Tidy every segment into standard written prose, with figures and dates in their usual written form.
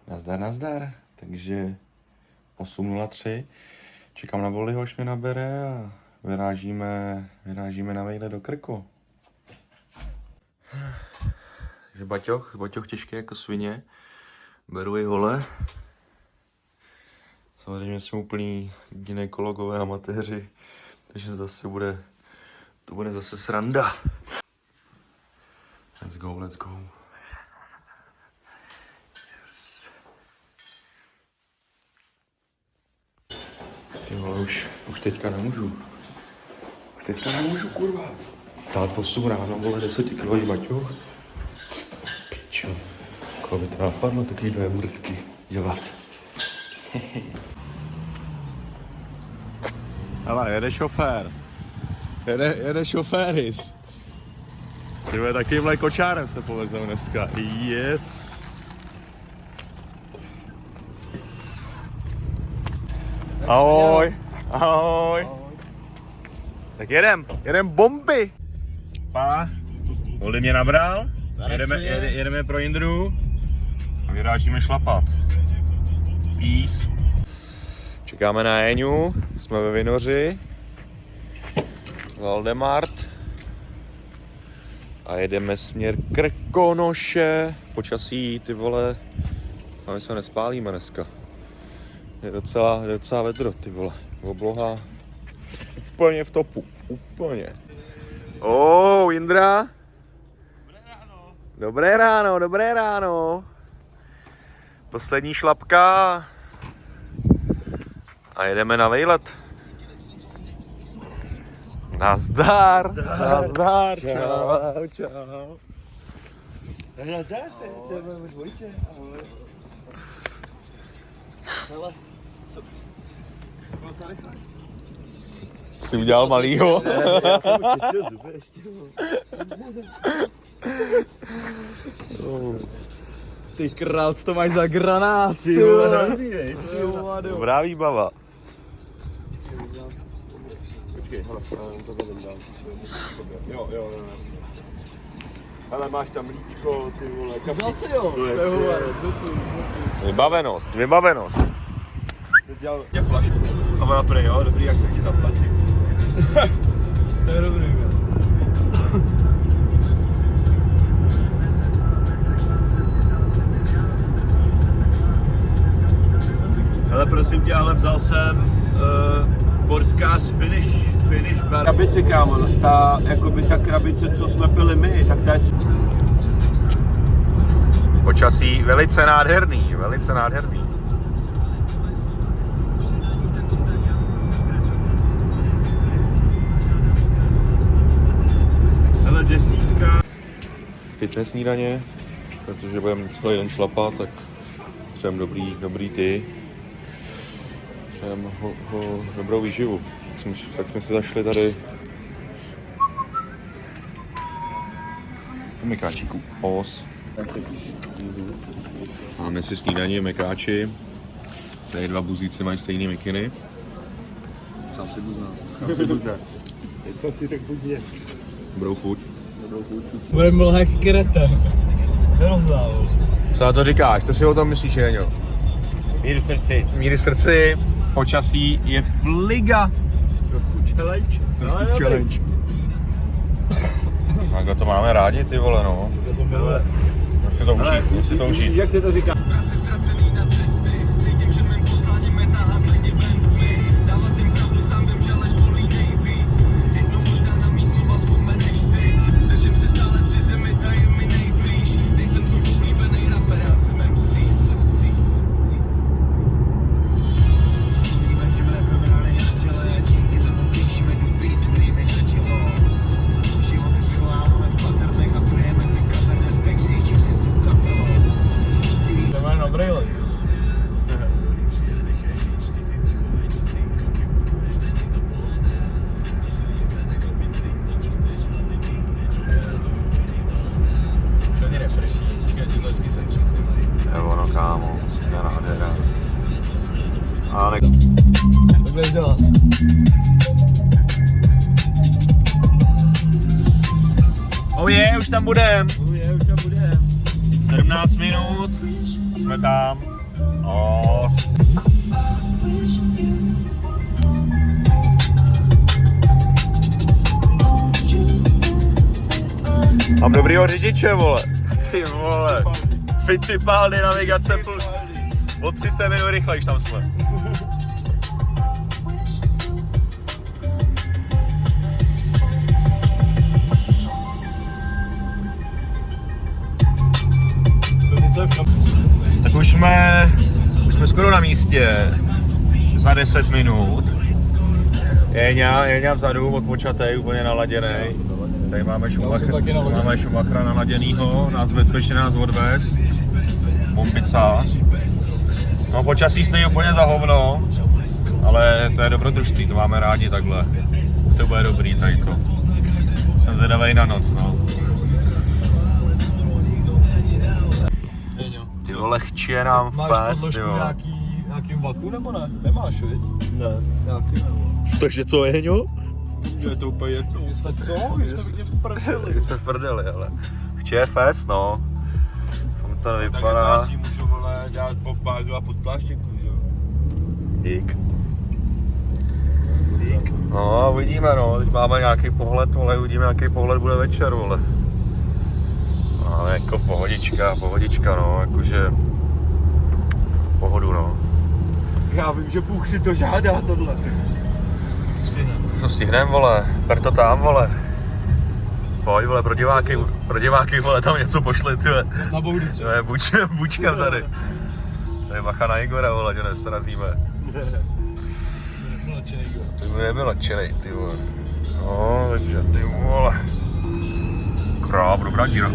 Nazdar, nazdar. Takže 8:03. Čekám na Bollyho, až mě nabere a vyrážíme na vejle do Krku. Takže Baťoch těžký jako svině. Beru i hole. Samozřejmě jsme úplní gynekologové amatéři, takže to bude zase sranda. Let's go. Yes. Ty vole, už teďka nemůžu. Kurva. Tát 8 ráno, vole, 10 kilový baťoch. Pičo. Koho by to napadlo, takovýhle mrtky dělat. Hele, jede šofér. Jede šoféris. Tyhle takýmhle kočárem se povezem dneska. Yes. Ahoj. Tak jedem bomby. Oldy mě nabral. Jedeme pro Jindru. A vyrážíme šlapat. Peace. Čekáme na Éňu, jsme ve Vinoři. Valdemart. A jedeme směr Krkonoše. Počasí, ty vole, a my se nespálíme dneska. Je docela vedro, ty vole. Obloha úplně v topu, úplně. Jindra. Dobré ráno. Poslední šlapka. A jedeme na vejlet. Nazdar. Čau. Jsi udělal malýho? Ty král, co to máš za granát, ty vole. Dobrá výbava. Počkej, hele, to budem dál. Jo. Ale máš tam mlíčko, ty vole, Zase jo, Vybavenost. dělal flašku. A ona prej, jo, dobrý, jak to ti zaplatí. to je dobrý, jo. Hele, prosím tě, ale vzal jsem podcast Finish Bar. Krabice, kámo, ta krabice, co jsme pili my, tak ta je... Počasí velice nádherný. Hele, 10. Fitness snídaně, protože budeme celý den šlapat, tak třeba dobrý ty. Přejeme dobrou výživu. Tak jsme si zašli tady u mekáčíku Os. Máme si snídaní mekáči. Tady dva buzíci mají stejný mikiny. Sám si buznám. To si tak buzně. Dobrou chuť. Budeme byl jak kreta. Nerozdával. Co na to říkáš? Co si o tom myslíš, Jeňo? Míry srdci. Počasí je fliga. Trošku challenge. Takhle to máme rádi, ty vole, no. Musí to užít. Jak se to říká? Ono, kámo, já nádhera. Ale... Tak budeš dělat. Už tam budem. 17 minut, jsme tam. Os. Mám dobrýho řidiče, vole. Ty vole. Fittipaldi navigace plus. O 30 minut rychlejš tam jsme. Tak už jsme skoro na místě. Za 10 minut. Jeňa vzadu, odpočatej, úplně naladěnej. Tady máme Schumachera naladěnýho, bezpečně nás odvez. Bombicář. No počasí stojí úplně za hovno, ale to je dobrodružství, to máme rádi takhle. To bude dobrý tady to. Jsem zvědavej na noc, no. Ty vole, chčije nám máš fest, podložku jo. nějakým vlaku nebo ne? Nemáš, viď? Ne. Nějaký. Takže co, Jeňo? Je to úplně jedno. My jsme co? My jsme v prdeli. My jsme v prdeli, ale chčije fest, no. To Tak vypadá. já si můžu, vole, dělat pod bagl a pod pláštěku, že jo? Dík. No, uvidíme, no. Teď máme nějaký pohled, vole, uvidíme, jaký pohled bude večer, vole. Ale jako pohodička, no, jakože pohodu, no. Já vím, že Bůh si to žádá, tohle. Co stihnem, vole, per to tam, vole. Pojď, vole, pro diváky, vole, tam něco pošli, tyhle. Na boudy třeba. Bučkem tady. Tady bacha na Igora, vole, že nesrazíme. Ty by nebyl nadšenej, ty vole. No, takže ty vole. Kráp, dobrá díra.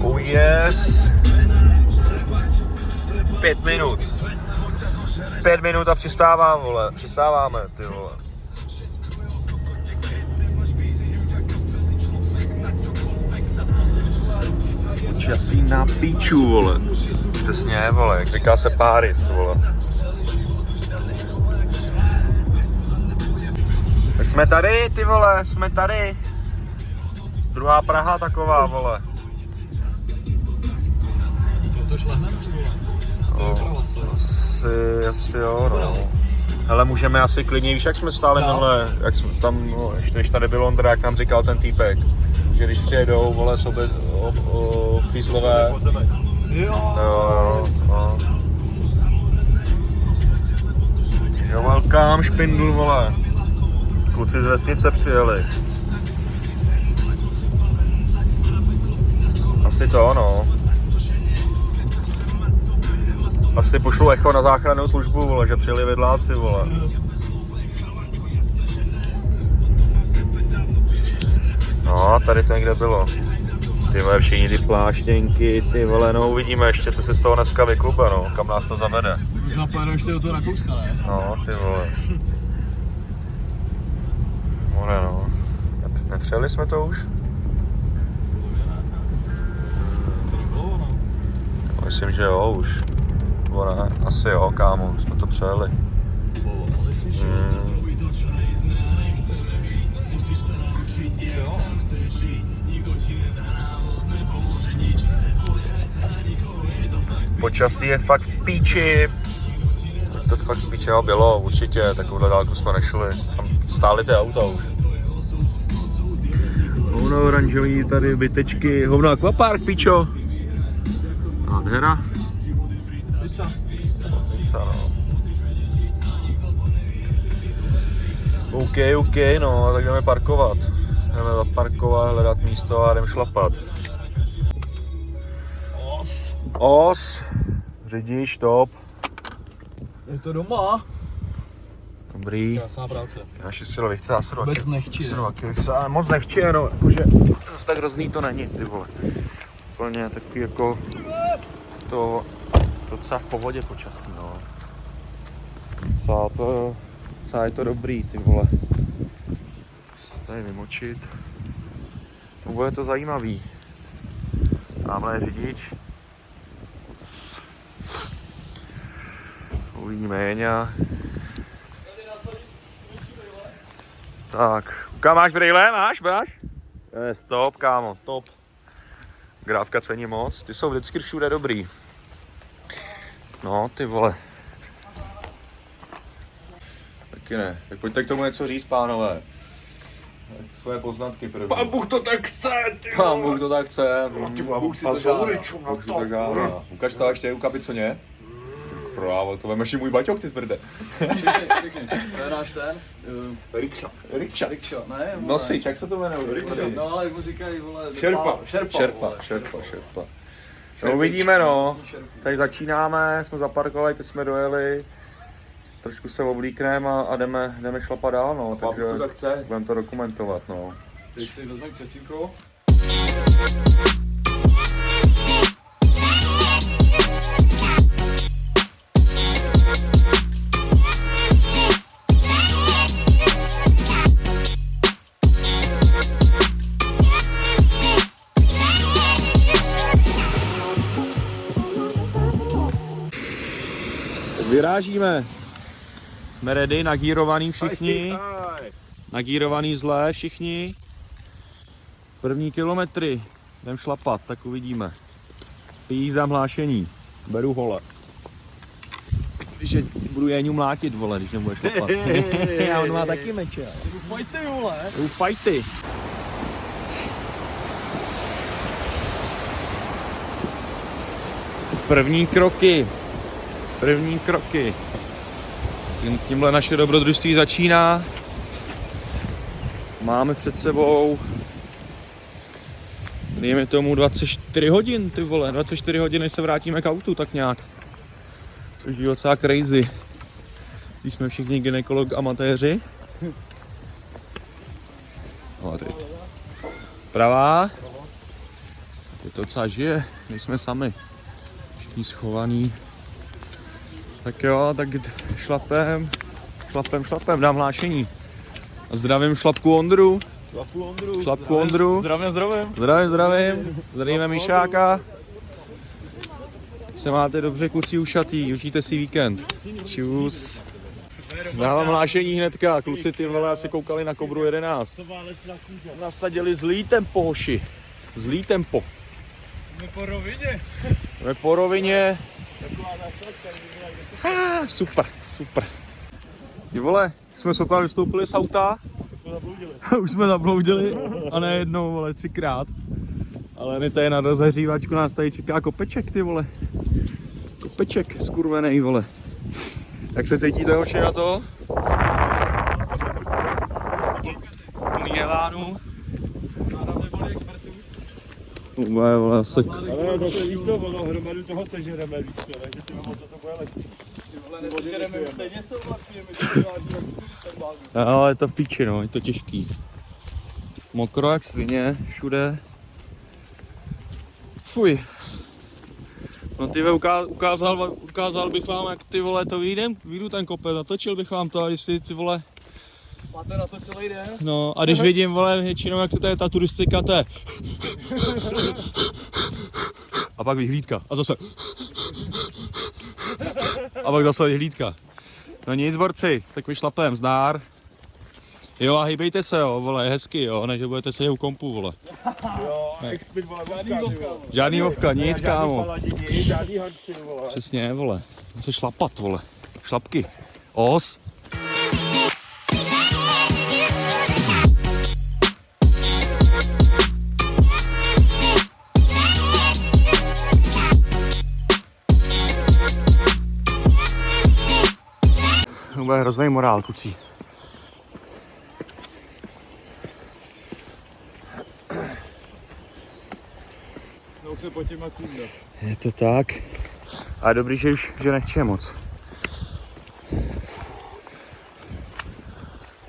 Oh yes. 5 minut. 5 minut a přistávám, vole. Přistáváme, ty vole. Časí na píču, vole. Přesně, vole, jak říká se Paris, vole. Tak jsme tady, ty vole, jsme tady. Druhá Praha taková, vole. To šlehneme, Asi jo, no. Hele, můžeme asi klidně, víš, jak jsme stáli minule, jak jsme tam, no, ještě když tady byl Ondra, jak nám říkal ten týpek, že když přijedou, vole, sobě fízlové. Jo. Jo, welcome, špindl, vole. Kluci z vesnice přijeli. Asi to, no. Asi pošlu echo na záchrannou službu, vole, že přijeli vedláci, vole. No, tady to někde bylo. Ty vole, všichni ty pláštěnky, ty vole, no uvidíme ještě, co se z toho dneska vyklupe, no, kam nás to zavede. Možná pojedeme ještě do toho Rakouska, ne? No, ty vole. More, no. Nepřijeli jsme to už? To nebylo ono. Myslím, že jo, už. Nebo ne, asi jo, kámo, jsme to přejeli. Počasí je fakt v píči. To fakt v píči, jo, bylo, určitě, takovouhle dálku jsme nešli. Tam stály ty auta už. Hovno oranžový, tady bytečky, hovno akvapark, píčo. Nádhera. Pizza, no. OK, no, tak jdeme parkovat. Jdeme zaparkovat, hledat místo a jdeme šlapat. Os. Řidič, top. Je to doma. Dobrý. Krásná práce. Naši silový chce a Vůbec nechči. ale moc nechči, no, jakože zase tak hrozný to není, ty vole. Úplně takový jako to docela v pohodě počasí, no. Docela je to dobrý, ty vole. Tady vymočit. No, bude to zajímavý. Tamhle je řidič. Uvidíme Jeňa. Tak, kam máš brýle? Máš? Stop, kámo, top. Grávka cení moc, ty jsou vždycky všude dobrý. No, ty vole. Taky ne, tak pojďte k tomu něco říct, pánové. Svoje poznatky první. Pán Bůh to tak chce, ty Pán Bůh to tak chce. Pán Bůh si to žádá. Ukaž to ještě u kapiconě. Právo, to vemeš i můj baťoch, ty zbrde. Všichni. To je náš ten. Rikša. Ne? Nosič, jak se to jmenuje? No ale jak mu říkají, vole. Šerpa. No uvidíme, no. Tady začínáme, jsme zaparkovali, teď jsme dojeli. Trošku se oblíkneme a jdeme šlapat dál, no. Takže to tak chce. budeme to dokumentovat, no. Teď si vezmeme křesínko. Vyrážíme. Jsme ready, nagírovaný všichni. Nagírovaný zlé všichni. První kilometry. Jdem šlapat, tak uvidíme. Jízdám hlášení. Beru hole. Když budu Jéňu mlátit, vole, když nebude šlapat. Já on má taky meče. Fajty, vole. Fajty. První kroky. Tímhle naše dobrodružství začíná. Máme před sebou, dejme tomu 24 hodin, ty vole, 24 hodin, než se vrátíme k autu, tak nějak. Což je docela crazy. Když jsme všichni gynekolog amatéři. No, teď. Pravá. Je to docela žije, nejsme sami. Všichni schovaný. Tak jo, tak šlapem, dám hlášení. A zdravím šlapku Ondru. Zdravíme Míšáka. Se máte dobře, kluci ušatý, užijte si víkend. Čus. Dávám hlášení hnedka, kluci ty vole asi koukali na Kobru 11. Nasadili zlý tempo, hoši. Zlý tempo. Jsme po rovině. Super. Ty vole, jsme sotva vystoupili z auta. Už jsme zabloudili a ne jednou, vole, 3krát. Ale my tady na rozehřívačku nás tady čeká kopeček, ty vole. Kopeček, skurvenej, vole. Jak se cítíte, hoši, na to? Plný elánu. Vole, asi. Ale zase víš co, ono hromadu toho sežereme, víš co, takže ty to bude lepší. Stejně souhlasíme, ale je to v píči, no, je to těžký. Mokro jak svině, všude. Fuj. No ty ukázal bych vám, jak ty vole to vyjdu ten kopec, natočil bych vám to, a jestli ty vole. Máte na to celý den? No a když vidím, vole, většinou jak to je ta turistika, to je. A pak vyhlídka. A zase. A pak zase vyhlídka. No nic, borci, tak vyšlapem, zdár. Jo a hejbejte se, jo, vole, hezky, jo, než budete sedět u kompu, vole. Jo, expert, vole, žádný vovka, nic, kámo. Žádný hanci, vole. Přesně, vole. Musíš šlapat, vole. Šlapky. Os. To bude hrozný morál, kucí. No už se po těma kůmda. Je to tak. A dobrý, že nechče moc.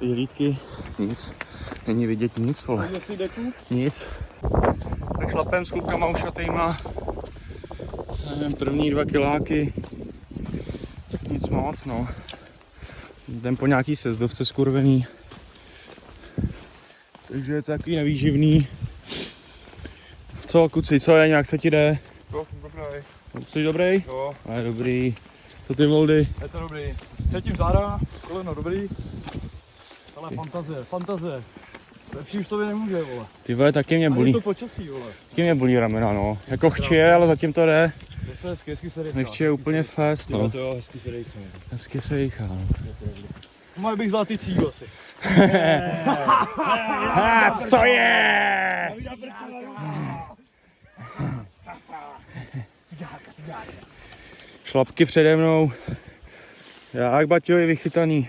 Ty hlídky, nic. Není vidět nic, vole. Nic. Tak šlapem s klukama ušatejma. První 2 kiláky. Nic moc, no. Jdem po nějaký sjezdovce skurvený. Takže je to takový nevýživný. Co, kuci, co je, nějak se ti jde? Dobrý. Jsi dobrý? Jo. A je dobrý. Co ty, Voldy? Je to dobrý. Cítím záda, koleno dobrý. Ale fantazie. Lepší už to nemůže, vole. Ty vole, taky mě Ani bolí. to počasí, vole. Taky mě bolí ramena, no. Jako chči, ale zatím to jde. Jde se hezky se dejchá. Nechči je úplně fest, no. To jo, hezky se dejchá. Hezky se dýchá, no. Moje bych zlatý cíl asi. Co je? Šlapky přede mnou. Jak Baťovi vychytaný.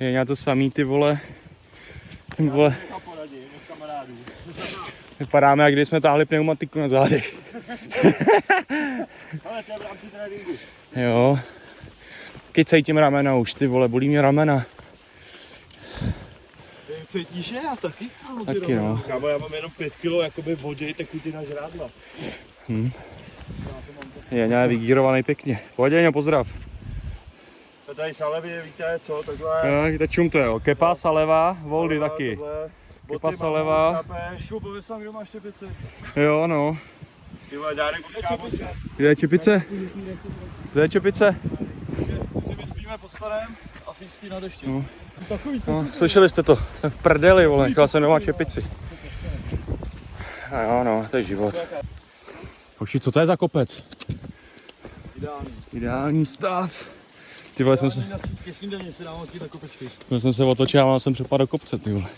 Je nějak to samý, ty vole. Ty vole. Vypadáme, jak když jsme táhli pneumatiku na zádech. Ale to je v rámci tréninku. Jo. Taky cítím ramena už, ty vole, bolí mě ramena. Cítíš je? Já taky. Taky no. Kámo, já mám jenom 5 kg jakoby vody, tekuty na žrádla. Je nějak vygírovaný pěkně. Pojď, Jeňo, pozdrav. To tady Salevě, víte co, takhle. Jo, kde čum to je, jo. Kepa, Saleva, Voldy taky. Kepa, Saleva. Ještě pověs sám, kdo má štěpici. Jo, no. Ty vole, dárek od kámoše. Kde je čepice? Kde je čepice? Takže my spíme pod starém a Fík spí na dešti. No. Takový. No, slyšeli jste to? Jsem v prdeli, vole, nechal jsem doma čepici. A jo, no, to je život. Hoši, co to je za kopec? Ideální. Ideální stav. Ty vole, jsem se... Ke snídaní si dám taky na kopečky. Jsem se otočil a jsem přepadl do kopce, ty vole.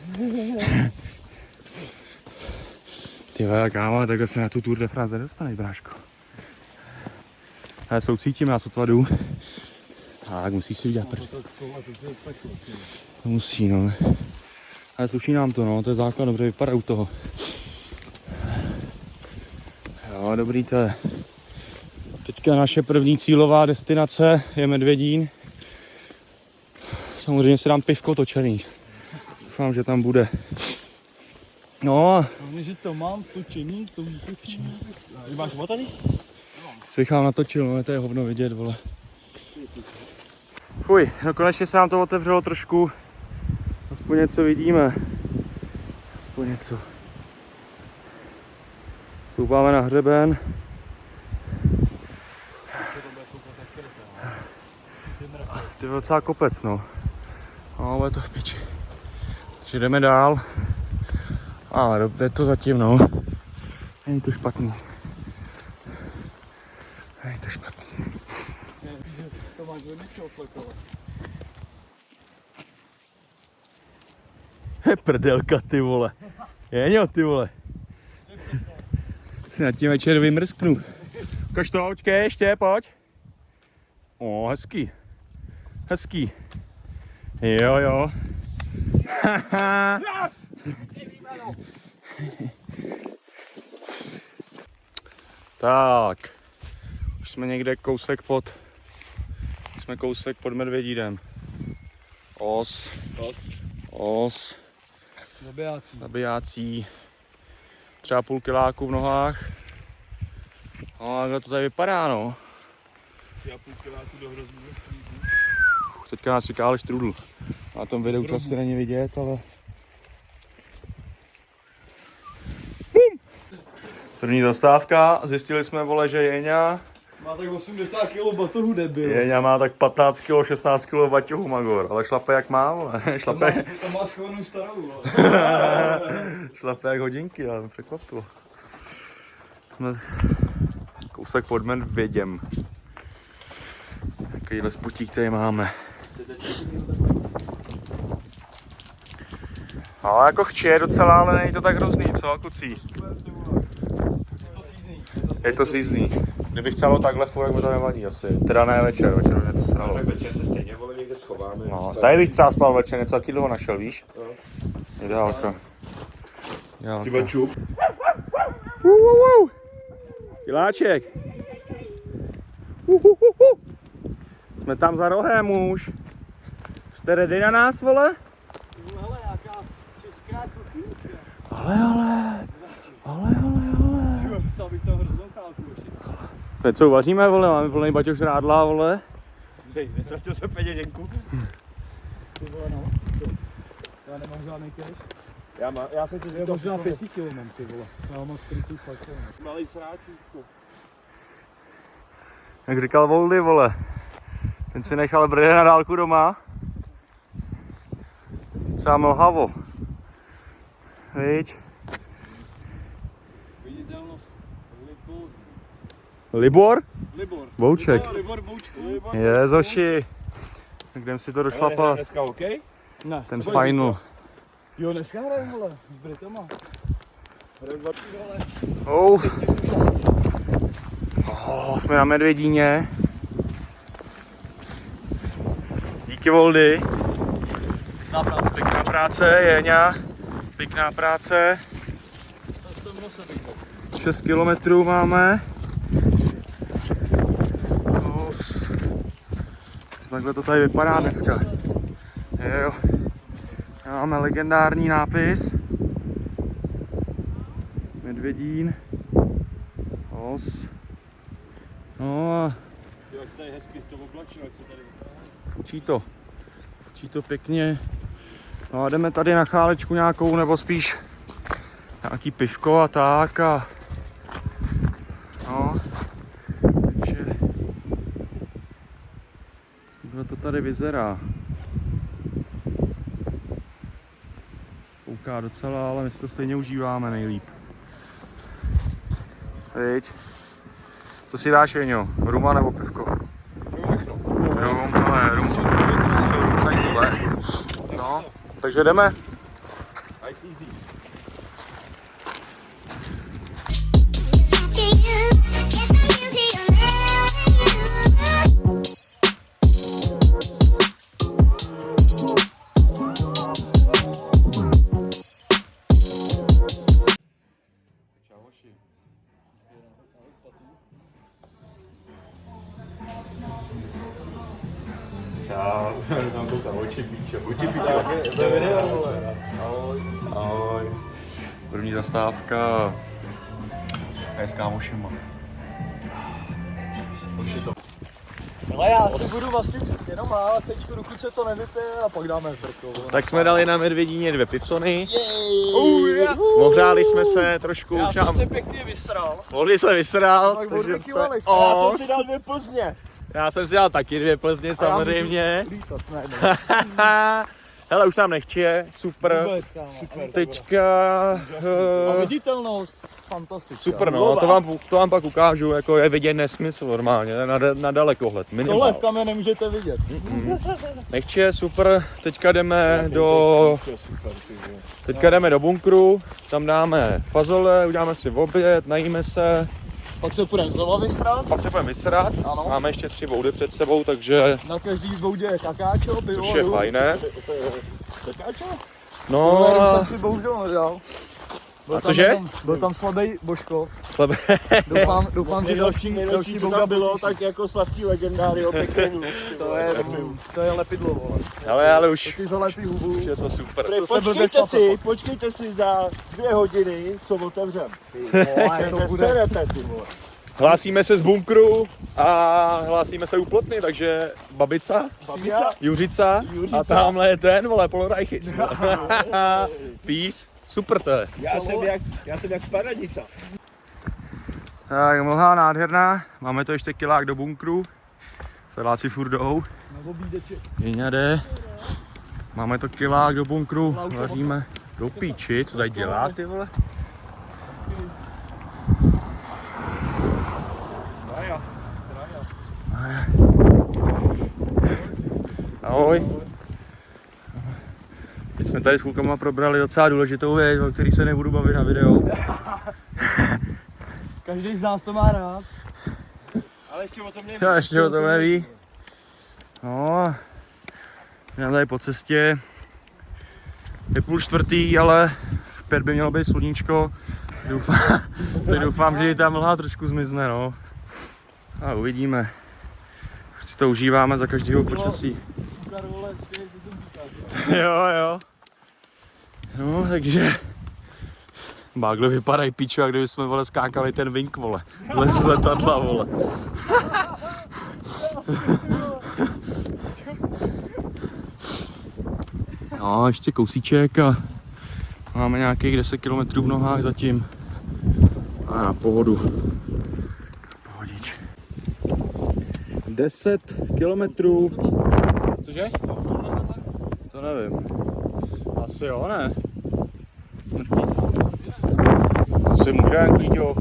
Ty vole, kámo, takhle se na tu Tour de France nedostaneš, bráško. Já soucítím, já sotva jdu. Tak, musíš si udělat prd. To musí, no. Ale sluší nám to, no, to je základ, dobře vypadá u toho. Jo, dobrý to je. Teďka naše první cílová destinace je Medvědín. Samozřejmě si dám pivko točený. Doufám, že tam bude. No, Hlavně, že to mám stočený, to vytočený. Máš motaný? Cvichám natočil, no, to je hovno vidět, vole. Fuj, no konečně se nám to otevřelo trošku. Aspoň něco vidíme. Aspoň něco. Stoupáme na hřeben. To je docela kopec, no. No, bude to v piči. Takže jdeme dál. Ale jde to zatím, no. Není to špatný. Není to špatný. To máš hodně oflekovat. Je prdelka, ty vole. Jeňo, ty vole. Si na tím večer vymrsknu. Ukaž to, počkej, ještě, pojď. O, hezký. Hezký. Jo, jo. Tak. Už jsme někde kousek pod Medvědínem. Os. Zabijácí. Třeba půl kiláku v nohách. No, takhle to tady vypadá, no. Já půl kiláku do hrozbu. Teďka nás čeká ale štrudl. Na tom videu to asi není vidět, ale... Bum! První zastávka, zjistili jsme, vole, že Jeňa... Má tak 80 kg batohu, debil. Jeňa má tak 15 kg, 16 kg baťohu, Magor. Ale šlape jak má, vole. Šlape, To má schovanou starou, vole. šlape jak hodinky, ale mě překvapilo. Jsme kousek pod Medvěděm. Takovýhle sputík tady máme. Ale jako chče docela, ale není to tak hrozný, co, kucí? Je to sízný. Kdybych chcelo takhle furt, tak mi to nevadí asi. Teda ne večer mě to sralo. Tak večer se stejně vole někde schováme. No, tady bych třeba spal večer, něco taky dlouho našel, víš? Ideálka. Ty vole čup. Kiláček. Jsme tam za rohem už. Jste ready na nás, vole? Hele, jaká česká kuchyňka. Ale. Musel bych tam hroznou chálku ještě. Teď co uvaříme, vole, máme plný baťoš rádla, vole. Hej, nestratil jsem peněženku. Ty vole, no. Já nemám žádný cash. Já jsem ti Já možná 5 kg mám, ty vole. Já mám skrytý fakt. malý sráčík. Jak říkal Voldy, vole. Ten si nechal brýle na dálku doma. Docela mlhavo. Viď? Viditelnost. Libor? Libor. Bouček. Libor Boučku. Jezoši. Jdem si to došlapat. Dneska OK? Ne. Ten final. Jo, dneska hrajeme, vole, s Britama. Hrajeme 2 vole. Jsme na Medvědíně. Díky Voldy. Pěkná práce, Jeňa. Pěkná práce. 6 kilometrů máme. Takhle to tady vypadá dneska. Jo. Máme legendární nápis. Medvědín. Os. No a Jak se tady hezky to oblačilo, jak se tady Fučí to pěkně. No a jdeme tady na chálečku nějakou, nebo spíš nějaký pivko a tak a no, takže takhle to tady vyzerá. Kouká docela, ale my si to stejně užíváme nejlíp. Viď? Co si dáš, Jeňo? Ruma nebo pivko? Rum, ale rum. Jsou rumcaňkové. No, takže jdeme. Ice easy. Čau, tam koukám, oči píčo. Ahoj. První zastávka. Je s kámošema. Už je to. Ale já si budu vlastně jenom mávat cečku, dokud se to nevypije a pak dáme vrko. Tak jsme dali na Medvědíně 2 pipsony. Ohřáli jsme se trošku. Já jsem se pěkně vysral. Voldy se vysral. Tak budu taky valek. Já jsem si dal 2 Plzně. Já jsem si dal taky 2 Plzně samozřejmě. Lítat, ne. Hele, už nám nechčije, super. Vůbec, kámo. Teďka... A viditelnost, fantastická. Super, no, to vám pak ukážu, jako je vidět nesmysl normálně, na dalekohled, minimál. Tohle v kamě nemůžete vidět. Nechče, super, teďka jdeme do bunkru, tam dáme fazole, uděláme si oběd, najíme se. Pak se půjdeme znova vysrat. Pak se budeme vysrat, Ano. máme ještě 3 boudy před sebou, takže, Na každý boudě je kakáčo, pivo. což je fajné. Kakáčo? No, Tohle jsem si bohužel nedal. a cože? Byl tam slabý Božkov. Slabé. Doufám, že další bouda bylo tak jako sladký legendáry o pekenu. To je lepidlo, vole. Ale už Ty zalepí hubu. je to super. Počkejte si za 2 hodiny, co otevřem. To bude. Serete, ty vole. Hlásíme se z bunkru a hlásíme se u plotny, takže babica, Juřica a tamhle je ten, vole, Polorajchic. Peace, super to je. Já jsem jak paranica. Tak mlha nádherná, máme to ještě kilák do bunkru. Sedláci furt jdou. Jeňa jde. Máme to kilák do bunkru, vaříme do píči, co tady dělá ty vole? Ahoj. Teď jsme tady s klukama probrali docela důležitou věc, o který se nebudu bavit na videu. Každý z nás to má rád. Ale ještě o tom neví. Já ještě o tom neví. No, já tady po cestě. Je 3:30, ale v 5 by mělo být sluníčko. Tak doufám, že i ta mlha trošku zmizne, no. A uvidíme. Si to užíváme za každého počasí. Jo. No, takže... Bágle vypadají píčo, jak kdyby jsme, vole, skákali ten vink, vole. Z letadla, vole. No, ještě kousíček a máme nějakých 10 km v nohách zatím. A na pohodu. Pohodič. 10 kilometrů. Cože? To nevím. Asi jo, ne? Asi může, Klíďo.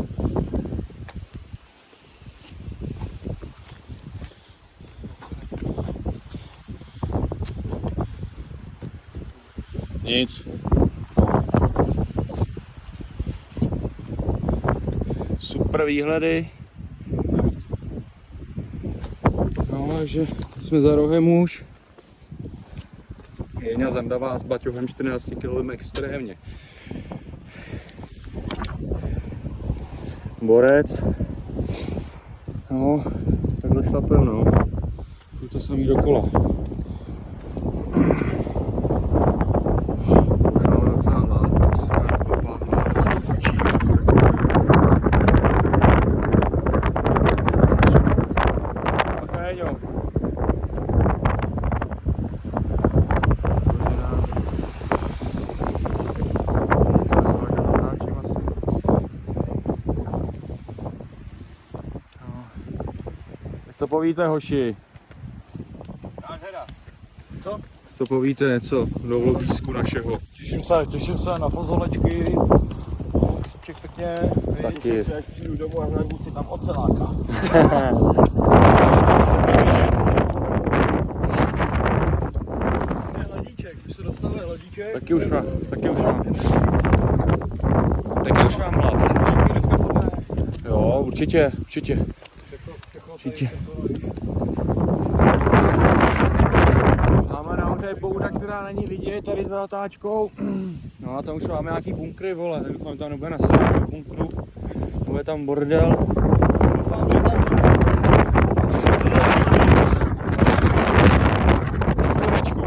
Nic. Super výhledy. No, takže jsme za rohem už. Jeňa zandavá s baťohem 14 kg extrémně. Borec. No, takhle šlapem, no. Je to samý dokola. Už máme docela hlad, tak jsme popádli, se fučí, se. Tak Jeňo. Co povíte, hoši? Co povíte něco do vlogisku našeho? Těším se na fozolečky. Křiček pěkně. Taky. Až přijdu domů a hledím si tam oceláka. Hladíček, už se dostavil hladíček. Taky už mám hlad. Jo, určitě. Máme nahoře bouda, která není vidět tady za zatáčkou. No a tam už máme nějaký bunkry, vole, doufám, tam nebude nasadit do bunkru. Bude tam bordel. Doufám, že tam Na stovečku.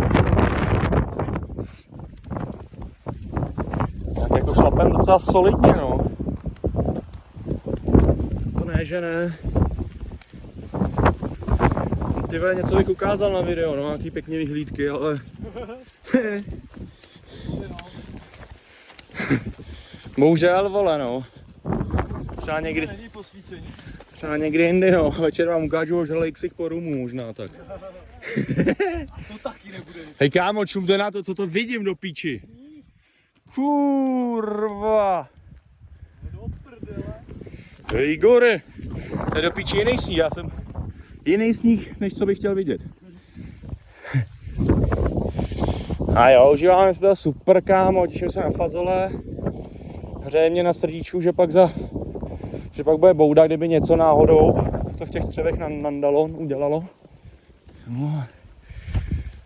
Tak jako šlapem docela solidně, no. To ne, že ne. Ty vole, něco bych ukázal na video, no, nějaký pěkný vyhlídky, ale... Bohužel, vole, no. Třeba někdy... není posvícení. Třeba někdy jindy, no. Večer vám ukážu už Lejksich po rumu možná, tak. To taky nebude nic. Hej kámo, čumte na to, co to vidím do píči. Kurva. Do prdele. Hej Igore. To je do píči jiný sníh, já jsem jiný sníh, než co bych chtěl vidět. A jo, užíváme se to super, kámo, těším se na fazole. Hřeje mě na srdíčku, že pak bude bouda, kdyby něco náhodou to v těch střevech nandalo, udělalo. No,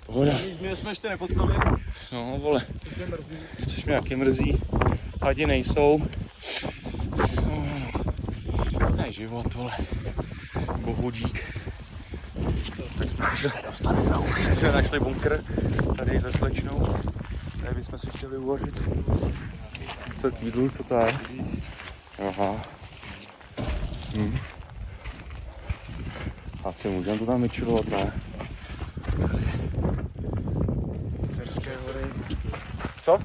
pohoda. Nic jsme ještě nepotkali. No, vole, Což mě mrzí. což mě taky mrzí. Hadi nejsou. No, to je život, vole. Bohudík. Teď jsme našli bunkr tady se slečnou. Tady bychom si chtěli uvařit. Co k jídlu, co to je? Aha. Asi můžeme to tam vyčilovat, ne? Tady. Zerské hory. Co?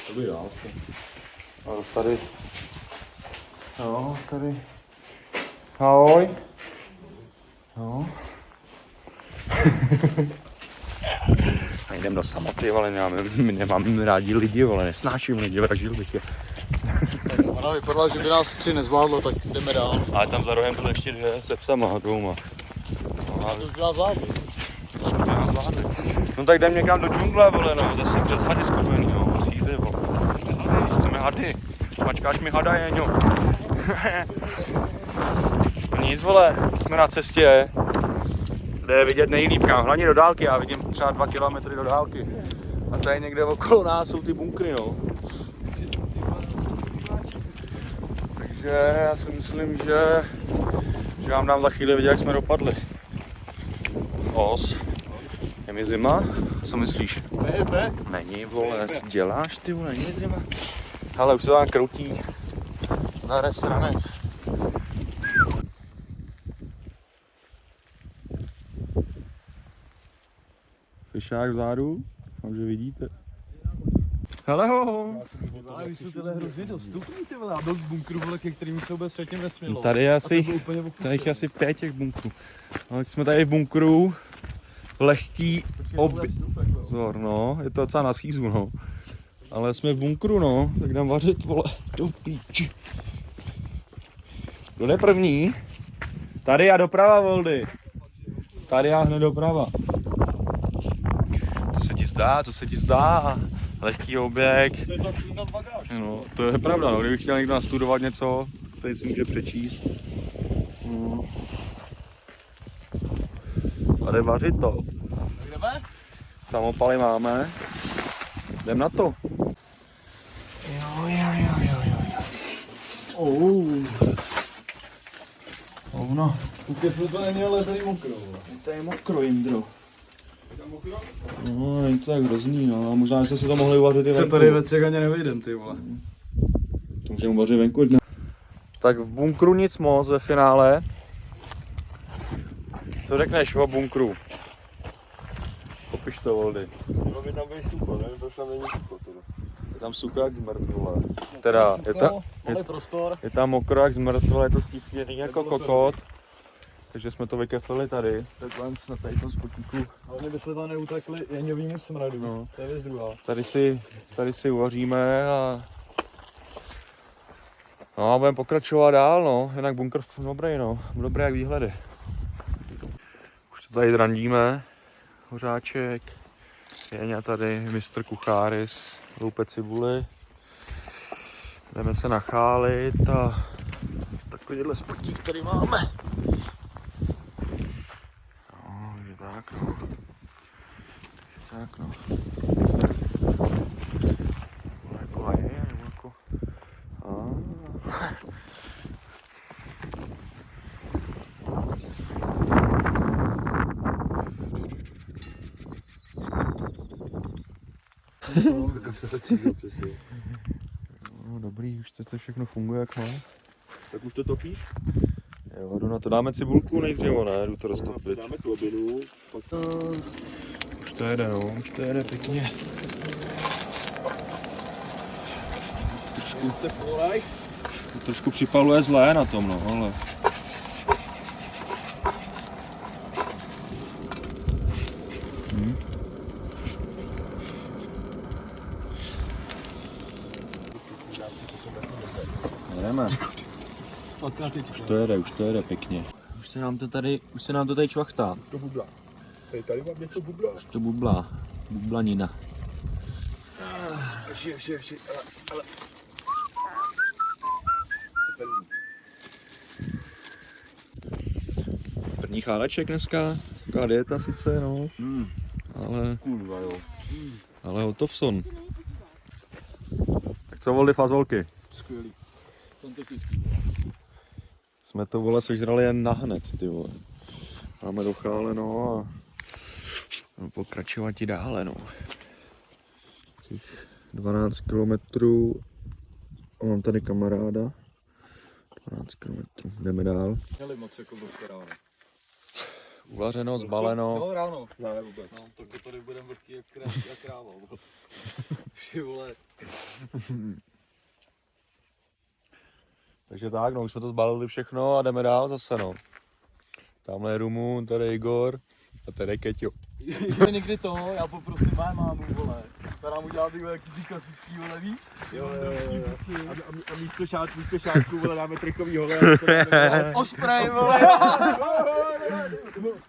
To by dál. A zase tady. Jo, tady. Ahoj. Jo. A jdem do samoty, ale my nemáme rádi lidi, ale nesnáším lidi, vražil bych je. Ona vypadala, že by nás 3 nezvládlo, tak jdeme dál. Ale tam za rohem byly ještě 2 se psama, 2. A to už byla zvládli. No tak jdem někam do džungle, vole, no, zase přes hady zkušený, no, schýzy, vole. Chceme hady, mačkáš mi hada, jeňo. Nic, vole, jsme na cestě, jde vidět nejlíp, kam, hlavně do dálky, já vidím třeba 2 kilometry do dálky. A tady někde okolo nás jsou ty bunkry, no. Takže já si myslím, že vám dám za chvíli vidět, jak jsme dopadli. Os. Je mi zima? Co myslíš? Ne. Není, vole, co děláš, ty vole, není zima. Hele, už se tam kroutí. Zdar sranec. Fišák vzadu, doufám, že vidíte. Hele ho! Ale už jsou tyhle hrozně dostupný, ty vole, a byl v bunkru, vole, ke kterým se vůbec předtím nesmělo. Tady je A asi, to bylo úplně tady je asi 5 těch bunkrů. Ale jsme tady v bunkru, lehký obzor, no, je to docela na schýzu, no. Ale jsme v bunkru, no, tak jdem vařit, vole, do píči. Kdo jde první? Tady já doprava, Voldy. Tady já hned doprava. Co se ti zdá? Lehký objekt. To je tak na bagáž. No, to je pravda, no, kdybych chtěl někdo nastudovat něco, tady si může přečíst. A jde vařit to. Tak jdeme? Samopaly máme. Jdem na to. Hovno. Ukefru to není, ale tady mokro. To je mokro, Jindro. No, je to tak hrozný, no. A možná jsme si to mohli uvařit i venku. Se tady ve třech ani nevejdem, ty vole. To můžeme uvařit venku. Tak v bunkru nic moc ve finále. Co řekneš o bunkru? Popiš to, Voldy. Mělo by tam být sucho, ne? Proč tam není sucho teda? Je tam sucho jak zmrt, vole. Teda, Malý prostor. je tam mokro jak zmrt, vole, je to stísněný jako kokot. Takže jsme to vykeflili tady. Takhle na tady tom spotíku. Ale my bychom tam neutekli jeňovýmu smradu. No. To je věc druhá. Tady si uvaříme a... No a budeme pokračovat dál, no. Jinak bunkr dobrý, no. Dobrý jak výhledy. Už to tady drandíme. Hořáček. Jeňa tady, mistr Kucháris. Loupe cibuli. Jdeme se nachálit a... Takovýhle spotík tady máme. No, takže tak, no. Tak, no. Jako a je, nebo jako... No, dobrý, už to všechno funguje jak má. Tak už to topíš? Jo, jdu na to, dáme cibulku nejdřív, ne? Jdu to roztopit. Dáme klobinu, pak... Už to jede, no, už to jede pěkně. Trošku připaluje zlé na tom, no, ale... Jdeme. Už to jede pěkně. Už se nám to tady čvachtá. To bubla. Tady mám něco bubla. Už to bublá. Bublanina. Ještě, ale... První cháleček dneska. Taková dieta sice, no. Ale... Kurva, jo. Ale hotovson. Tak co, Voldy, fazolky? Skvělý. Fantastický. Jsme to, vole, sežrali jen nahned, ty vole. Máme docháleno a pokračovat i dále, no. Těch 12 kilometrů. Mám tady kamaráda. 12 kilometrů. Jdeme dál. Měli moc jako vlhké ráno. Uvařeno, zbaleno. Jo, ráno. Ne, vůbec. No, tak to tady budeme vlhký jak kráva. Vši vole. Takže tak, no, už jsme to zbalili všechno a jdeme dál zase, no. Tamhle je Rumun, tady je Igor a tady je Keťo. Někdy to, já poprosím moje mámu, vole. Ta nám udělá ty klasický, vole, víš? Jo. A místo šátku, vole, dáme trikový hole. Osprey, vole.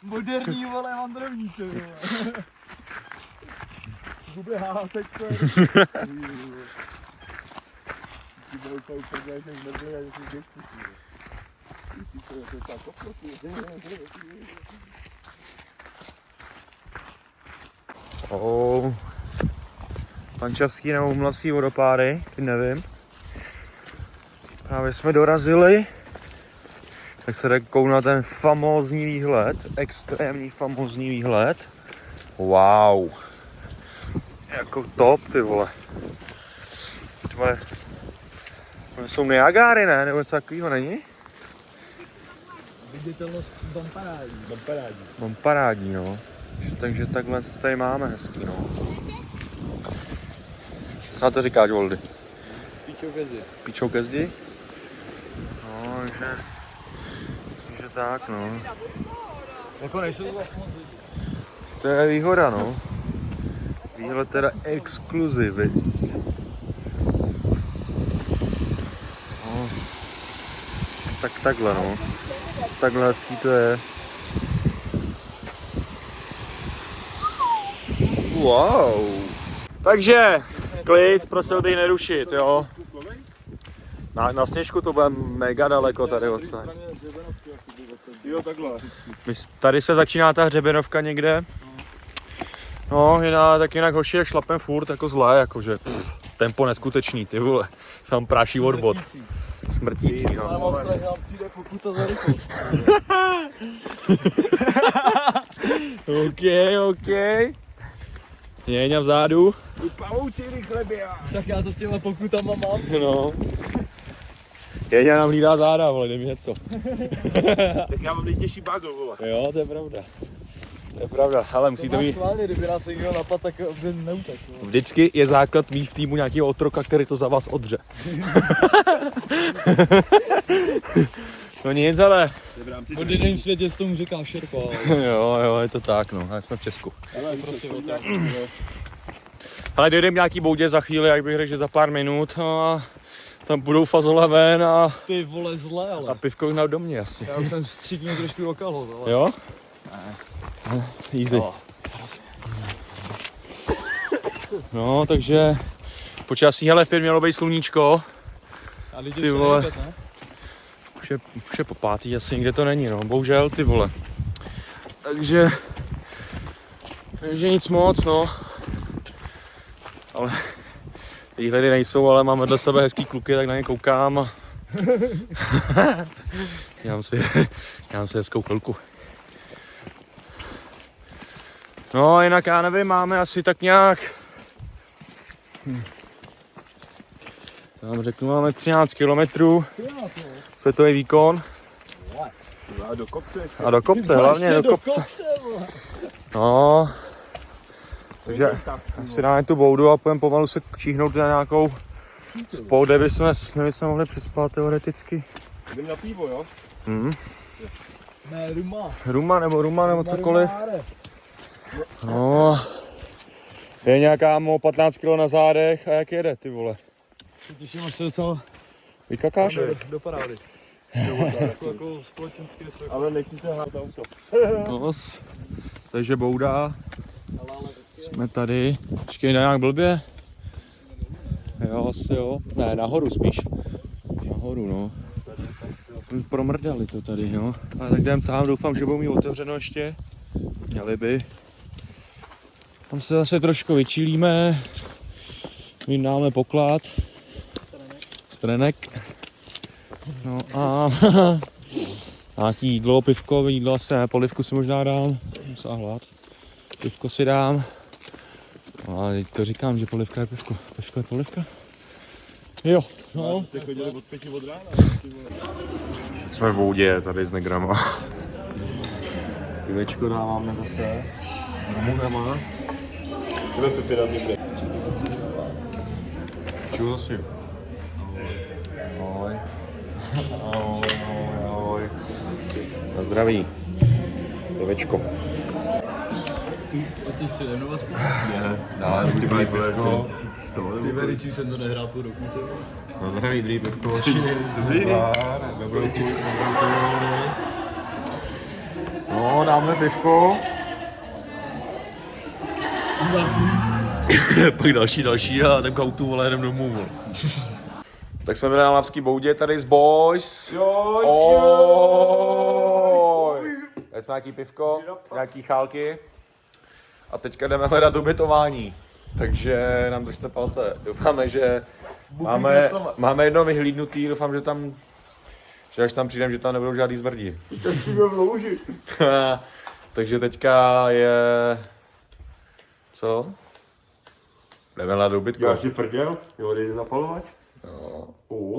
Moderní, vole, mandrovníci, vole. Zubě hátek, to je. Ty bude úplně úplně, jak nebyli, jak jsi dětky. To je tak oproti. Pančavský nebo Umlavský vodopády, teď nevím. Právě jsme dorazili, tak se jde kouknout na ten famózní výhled, extrémní famózní výhled. Wow. Jako top, ty vole. To jsou Niagáry, ne? Nebo něco takového není? Viditelnost Bamparádí. Bamparádí, no. Takže takhle to tady máme hezký, no. Co na to říkáš, Voldy? Píčou ke zdi. Píčou ke zdi? No, takže tak, no. Jako nejsou to moc lidi. To je výhoda, no. Výhled teda exkluzivis. No. Tak takhle, no. Takhle hezký to je. Wow. Takže, klid, prosil bych nerušit, jo. Na Sněžku to bude mega daleko tady odsaď. Jo, takhle. Tady se začíná ta hřebenovka někde. No, tak jinak hoši jak šlapem furt jako zlé, jakože tempo neskutečný, ty vole. Sám práší odbod. Smrtící, no. Ale mám strach, že nám přijde pokuta za rychlost. OK. Jeňa vzadu. Pavouci rychle běhá. Však já to s těma pokutama mám. No. Jeňa nám hlídá záda, vole, dej mi něco. Tak já mám nejtěžší bagel, vole. Jo, to je pravda. To je pravda, ale musí to být... Schválně, kdyby nás někdo napad, tak by neutek. Vždycky je základ mít v týmu nějakého otroka, který to za vás odře. No nic, ale... V denním světě se tomu říká šerpa. Jo, je to tak, no, ale jsme v Česku. Ale prostě o tak. Ale dojdeme nějaký boudě za chvíli, jak bych řekl, že za pár minut a tam budou fazole ven a Ty vole zle, ale. pivko hnal do mě asi. Já už jsem stříknul trošku do kalhot, ale. Jo? Easy. No, takže počasí, hele, v 5 mělo být sluníčko. A lidi Ty se vole. nejde, ne? Už je po pátý, asi nikde to není, no, bohužel, ty vole. Takže nic moc, no. Ale výhledy nejsou, ale mám vedle sebe hezký kluky, tak na ně koukám a dělám si hezkou chvilku. No, jinak já nevím, máme asi tak nějak, to vám řeknu, máme 13 kilometrů, světový výkon. A do kopce ještě. A do kopce, hlavně do kopce. No, takže si dáme tu boudu a půjdeme pomalu se číhnout na nějakou spot, kde bychom mohli přespat teoreticky. Jdem na pivo, jo? Ne, ruma. Ruma nebo cokoliv. No, je nějaká 15 kg na zádech a jak jede, ty vole? Těším, až se docela Vykakáš? do parády. Jako společenský respekt. Ale nechci se hrát auto. Nos. Takže bouda. Jsme tady. Počkej, nějak blbě? Jo, asi jo. Ne, nahoru spíš. Nahoru, no. Promrdali to tady, no. Ale tak jdem tam, doufám, že budou mít otevřeno ještě. Měli by. Tam se zase trošku vyčilíme. Vyndáme poklad. Strenek. No a nějaký jídlo, pivko, jídlo asi ne, polivku si možná dám. Musím hlad. Pivko si dám. No a teď to říkám, že polivka je pivko. Pivko je polivka? Jo. No. Jste chodili od 5 od rána. Jsme v Boudě, tady s negrama. Pivečko dáváme zase. S rumugama. Tebe pipira mě bude. Čuho si? Ahoj. Ahoj. Na zdraví. Pivečko. Asi přede mnou aspoň. Dále ty pivko. Ty veličů jsem to nehrál půl roku. Na zdraví, druhý pivko. Dobrý. Dobrou čučku, No, dáme pivko. Pak další a jdem k autu, vole, jdem domů. Tak jsme byli na Lapský Boudě tady s boys. Oj. Tady jsme nějaký pivko, nějaký chálky. A teďka jdeme hledat ubytování. Takže nám držte palce. Doufáme, že máme jedno vyhlídnutý, doufám, že až tam přijdem, že tam nebudou žádný zmrdí. Takže teďka je... Co? Jdeme hledat ubytko. Já si prděl, jo, jde zapalovat.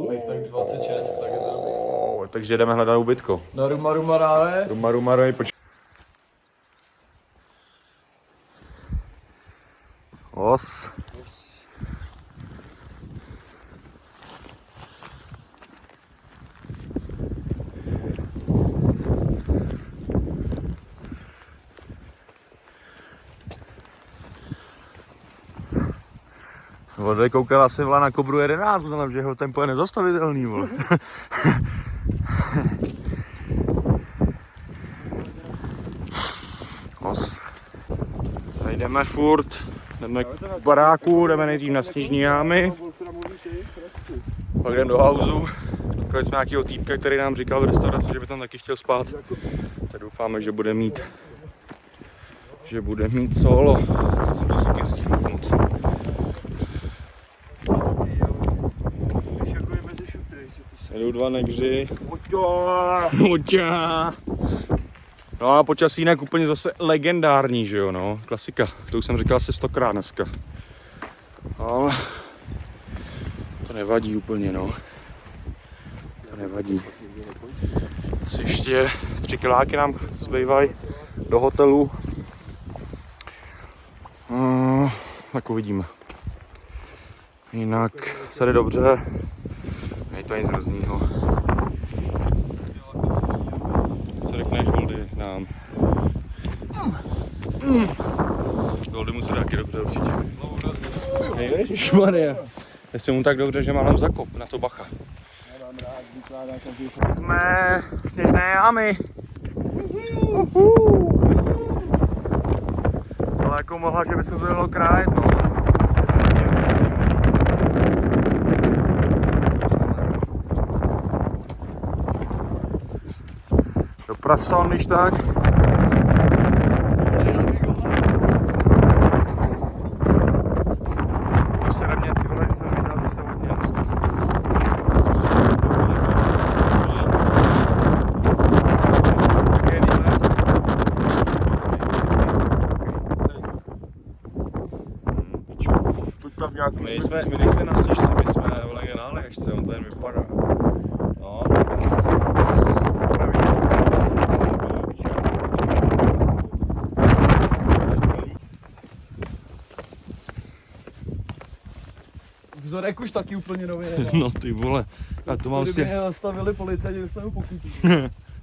Bych tak 26, tak je to dobrý. Takže jdeme hledat ubytko. Na ruma dále. Ruma, počkej. Os. Vode koukala si vla na Kobru 11, znamená, že jeho tempo je nezastavitelný, vole. Os. Tady jdeme furt, jdeme k baráku, jdeme nejdřív na sněžní jámy. Pak jdeme do hauzu. Potkali jsme nějakýho týpka, který nám říkal v restauraci, že by tam taky chtěl spát. Tak doufáme, že bude mít solo. Chcem to taky stihnout moc. Jedou dva negři. Oťa. No a počasí jinak úplně zase legendární, že jo, no. Klasika. To už jsem říkal asi 100krát dneska. Ale to nevadí úplně, no. To nevadí. Asi ještě 3 kiláky nám zbývají do hotelu. Tak uvidíme. Jinak se jde dobře. Není to nic hrozného. Co řekneš, Goldy, nám? Goldy musí taky dobře určitě. Ježišmarja. Jestli mu tak dobře, že má nám zakop, na to bacha. Jsme sněžné jámy. Ale jako mohla, že by se to dalo krájet, no. Dopracovat, když tak. To se mě, ty vole, že jsem vydal zase hodně dneska. My nejsme na sněžce, my jsme vole na léžce, on to jen vypadá. No. Vzorek už taky úplně nový. No ty vole, a to mám si... Kdyby mě zastavili policajti, dostanu pokutu.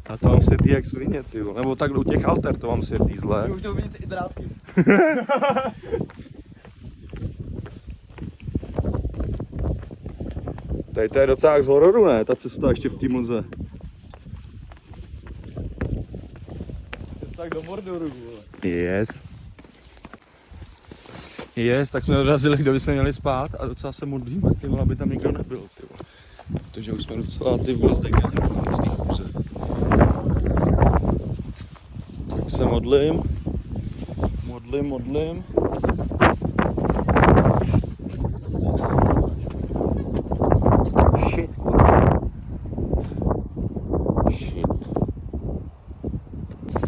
A to mám světý jak svině, ty vole. Nebo tak u těch alter to mám světý zle. Už to vidíte i drátky. Tady to je docela z hororu, ne? Ta cesta ještě v té mlze. Tak do Mordoru, vole. Yes. Yes, tak jsme dorazili, kde bychom měli spát a docela se modlíme, ty vole, aby tam nikdo nebyl, ty vole. Protože už jsme docela ty vole zdegenerovali z té chůze. Tak se modlím. Shit, kurva. Shit.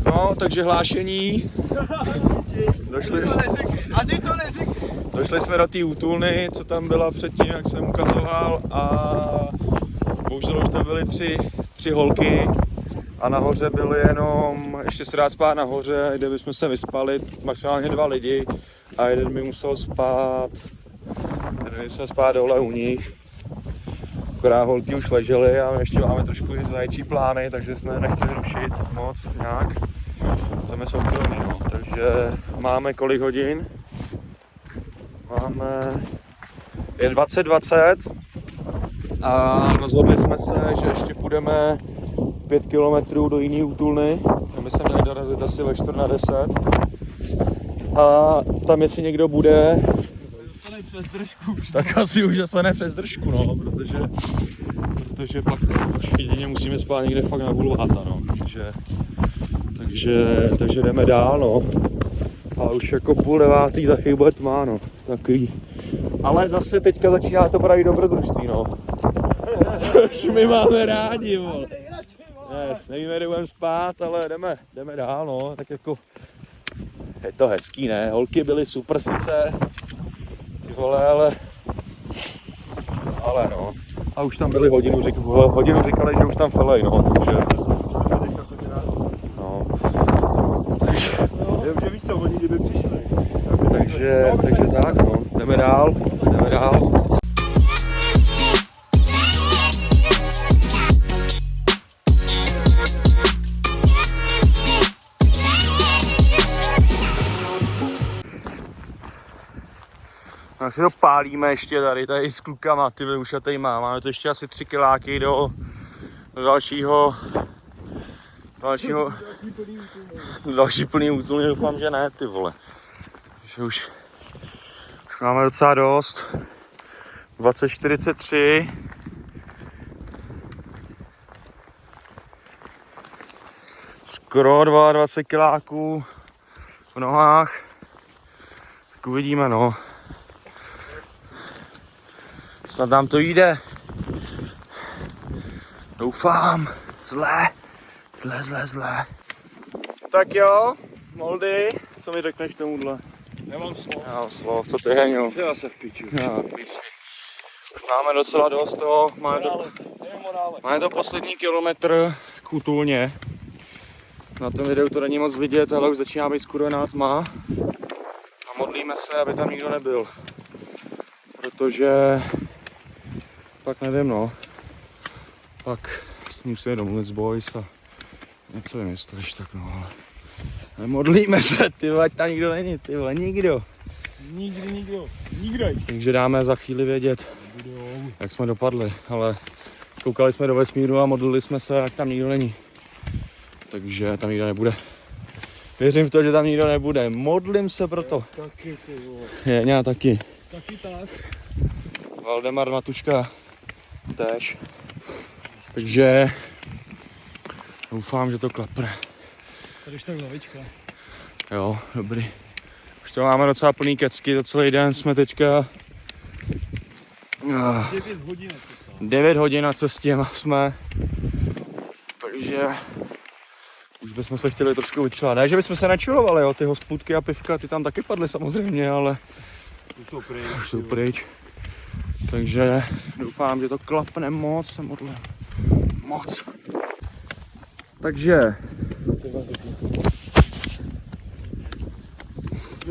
No, takže hlášení. Došli jsme do té útulny, co tam byla předtím, jak jsem ukazoval, a bohužel už tam byly tři holky a nahoře byly jenom, ještě se dá spát nahoře, kde bychom se vyspali, maximálně 2 lidi a jeden by musel spát dole u nich. Akorát holky už ležely a my ještě máme trošku zaječí plány, takže jsme nechtěli rušit moc nějak. Chceme soukromí, no. Takže máme kolik hodin? Je 20:20 a rozhodli jsme se, že ještě půjdeme 5 kilometrů do jiné útulny. My jsme měli dorazit asi ve 9:45. A tam jestli někdo bude, tak asi už dostane přes držku, no, protože pak už jedině musíme spát někde fakt na bulváta, no, takže jdeme dál, no. A už jako 8:30 taky bude tma, no, takový. Ale zase teďka začíná to pravý dobrodružství, no. Což my máme rádi, vole. Yes, nevíme, kde budeme spát, ale jdeme dál, no, tak jako je to hezký, ne, holky byly super sice, ty vole, ale no, a už tam byli hodinu říkali, že už tam felej, no, takže, no, Že víš co, oni kdyby přišli. takže tak, no, jdeme dál. Tak si to pálíme ještě tady s klukama, ty už já tady máme to ještě asi 3 kiláky do další plný útulný, doufám, že ne, ty vole. Že už máme docela dost. 20:43. Skoro 22 kiláků v nohách. Tak uvidíme, no. Snad nám to jde. Doufám. Zle. Tak jo, Moldy, co mi řekneš tomuhle? Nemám slov. Já mám slov, co ty heňo? Já se v piči. Máme docela dost toho, Morále. máme to poslední kilometr k útulně. Na tom videu to není moc vidět, ale už začíná být skurvená tma. A modlíme se, aby tam nikdo nebyl. Protože pak nevím, no. Pak se musíme domluvit s boys a něco vymyslíš, tak no, ale modlíme se, ty vole, ať tam nikdo není, ty vole, nikdo. Nikdo. Takže dáme za chvíli vědět, jak jsme dopadli, ale koukali jsme do vesmíru a modlili jsme se, ať tam nikdo není. Takže tam nikdo nebude. Věřím v to, že tam nikdo nebude. Modlím se proto. Taky, ty vole. Já taky. Taky tak. Valdemar Matuška též. Takže doufám, že to klapne. Tady už tak lavička. Jo, dobrý. Už to máme docela plný kecky, za celý den jsme teďka 9 hodin. 9 hodin na cestě jsme. Takže už bychom se chtěli trošku vyčilovat. Ne, že bychom se nečilovali, jo, ty hospůdky a pivka, ty tam taky padly samozřejmě, ale už jsou pryč. Takže doufám, že to klapne moc, se modlím. Moc. Takže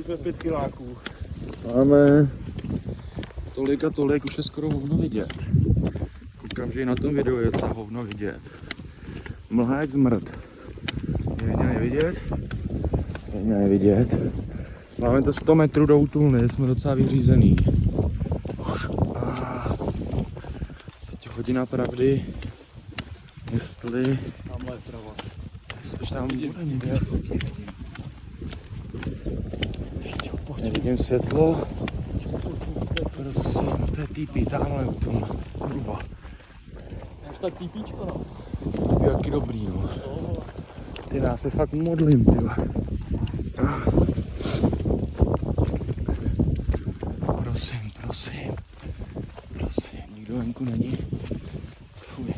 jsme 5 kiláků. Máme tolik a tolik, už je skoro hovno vidět. Koukám, že i na tom videu je docela hovno vidět. Mlha jak zmrt. Je vidět. Máme to 100 metrů do útulny, jsme docela vyřízený. A teď hodina pravdy, jestli tam bude někde. Nevidím světlo. Prosím, to je týpí, tamhle útulna. Kurva. Máš tak týpíčko, no. Týpí jaký dobrý, no. Ty, já se fakt modlím, ty. Prosím, nikdo venku není. Fuj.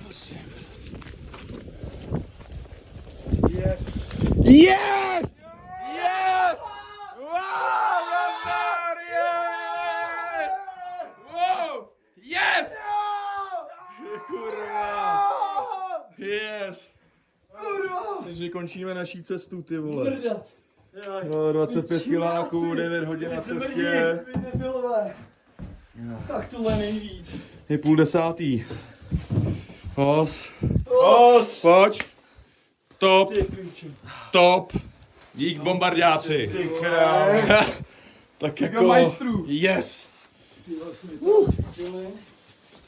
Prosím. Yes! Wow, Lazar, yes! Wow! Yes! Kurva! Yes! Takže končíme naší cestu, ty vole. No, 25 kiláků, 9 hodin na cestě. Tak tohle nejvíc. Je 9:30. Hos, pojď. Top. Dík bombardáci. Ty král. Tak jako majstrů. Yes.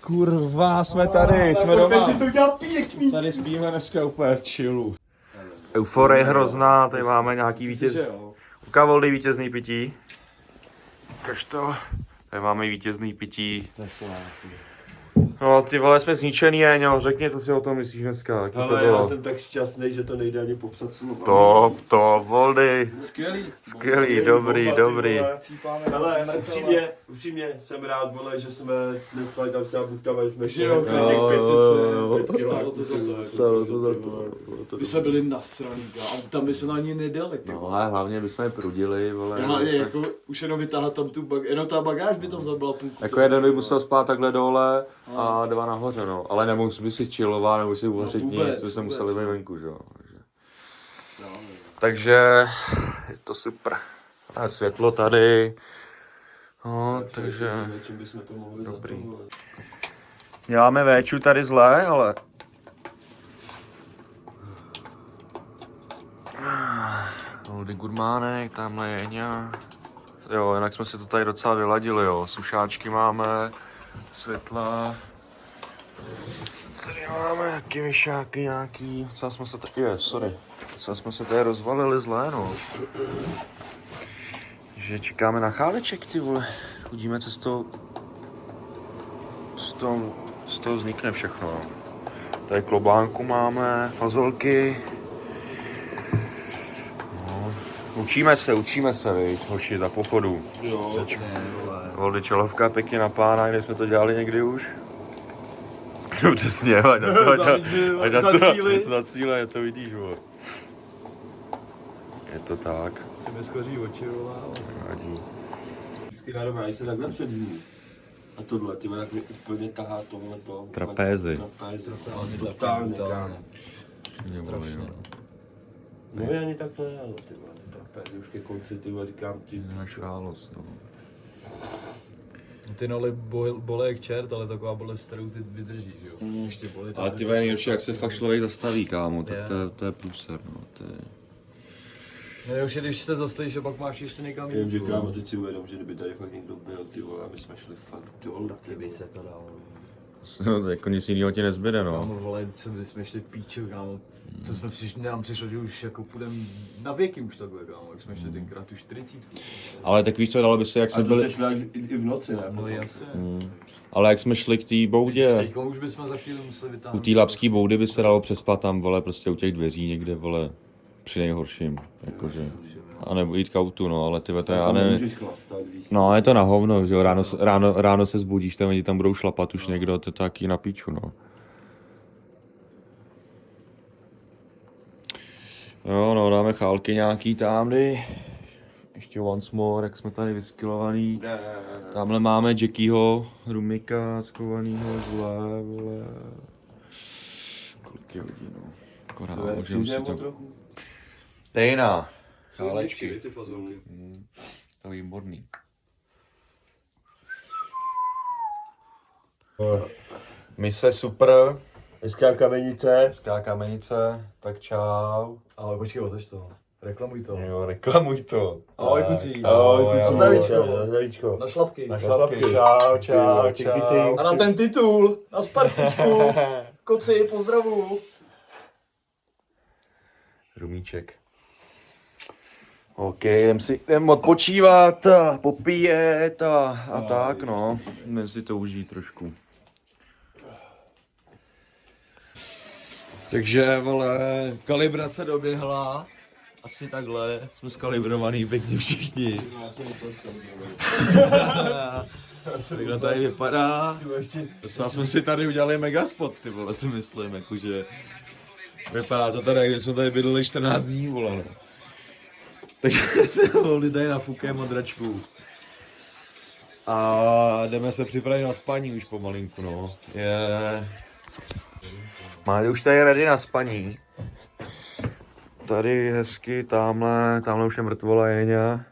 Kurva, jsme tady, jsme doma. si to udělal pěkný. Tady spíme dneska úplně v chillu. Euforie hrozná, tady máme nějaký vítěz. Uká Voldy vítězný pití. Ukaž to. Tady máme vítězný pití. No ty vole, jsme zničený, Éňo, řekni, co si o tom myslíš dneska. Jaký to Ale bylo? já jsem tak šťastný, že to nejde ani popsat slovem. To, Voldy. Skvělý, dobrý. Ale upřímně jsem rád, vole, že jsme nespali tam se buktavali jsme šli. Stalo to za to. My jsme byli nasraný, a tam bychom ani nedali, ty. No ale hlavně bychom je prudili, vole. Jako už jenom vytáhat tam tu jenom ta bagáž by tam zabila půlku. Jako jeden by musel spát takhle dole a 2 nahoře, no. Ale nemohl by si chillovat, nebo si uvařit nic, by se museli být venku, že jo. Takže je to super. A světlo tady. No, takže dobrý. Děláme véču tady zlé, ale Oldy Gurmánek, tamhle Jeňa. Jo, jinak jsme si to tady docela vyladili, jo. Sušáčky máme, světla. Tady máme taky myšáky nějaký. Docela jsme se tady, docela jsme se tady rozvalili zlé, no. Že čekáme na cháleček, ty vole. Uvidíme, co z toho vznikne všechno, no. Tady klobánku máme, fazolky. No, učíme se, viď, hoši, za pochodu. Jo, Voldy čelovka pěkně na pána, kde jsme to dělali někdy už. No přesně, ať na cíle, to vidíš, vole. Je to tak. Si mi schoří oči, vole. Vadí. vždycky rád se takhle předvíní. A tohle, ty jak mě úplně tahá tohleto. Trapézy. Totálně, kámo. Strašně. No já ani tak ne, ale ty trapézy už ke konci, ty říkám ti. Šálost, no. Ty noly bolí jak čert, ale taková bolest, kterou ty vydržíš, jo. Ještě bolí. Ale ty nejlepší, jak se fakt člověk zastaví, kámo, tak to je průser, no. To je... Nejlepší, když se zastavíš a pak máš ještě někam Vím, že kámo, teď si uvědom, že kdyby tady fakt někdo byl, ty vole, a my jsme šli fakt dolů. Taky by se to dalo. No, jako nic jiného ti nezbyde, no. Kámo, vole, jsme šli píčo, kámo. To jsme nám přišlo, že už jako půjdeme na věky už takhle, kámo, jak jsme šli tenkrát tu 40. Ale tak víš co, dalo by se, jak jsme A to byli... jste šli až i v noci, ne? No jasně. Ale jak jsme šli k té boudě, Teďko už bychom za chvíli museli u vytáhnout. té lapské boudy by se dalo přespat tam, vole, prostě u těch dveří někde, vole, při nejhorším, jakože. A nebo jít k autu, no, ale ty to já nevím. Můžeš chlastat, víš. No, je to na hovno, že jo, ráno se zbudíš, tam oni tam budou šlapat už někdo, to je taky na píču, no. Jo, no, dáme chálky nějaký tamdy. Ještě once more, jak jsme tady vyskilovaný. Tamhle máme Jackieho, rumika skovanýho, vole. Kolik je hodin, no. Akorát můžeme si to... trochu. Tejna. Chálečky. Ty fazolky. To je výborný. Mise super. Hezká kamenice. Hezká kamenice, tak čau. Ale počkej, otoč to. Reklamuj to. Jo, reklamuj to. Ahoj kucí. Ahoj, kucí. Zdravíčko. Zdravíčko. Na šlapky. Na šlapky, čau, čau, čau. A na ten titul, na Spartičku. Koci, pozdravu. Rumíček. OK, jdem odpočívat a popíjet a tak, no. Jdem si to užít trošku. Takže, vole, kalibrace doběhla. Asi takhle, jsme skalibrovaný pěkně všichni. Takhle tady vypadá. Docela jsme si tady udělali megaspot, ty vole, si myslím, jakože. Vypadá to tady, když jsme tady bydleli 14 dní, vole, no. Takže se volili tady nafukem modračku. A jdeme se připravit na spaní už pomalinku, no. Máte už tady ready na spaní. Tady hezky, tamhle už je mrtvola Jeňa.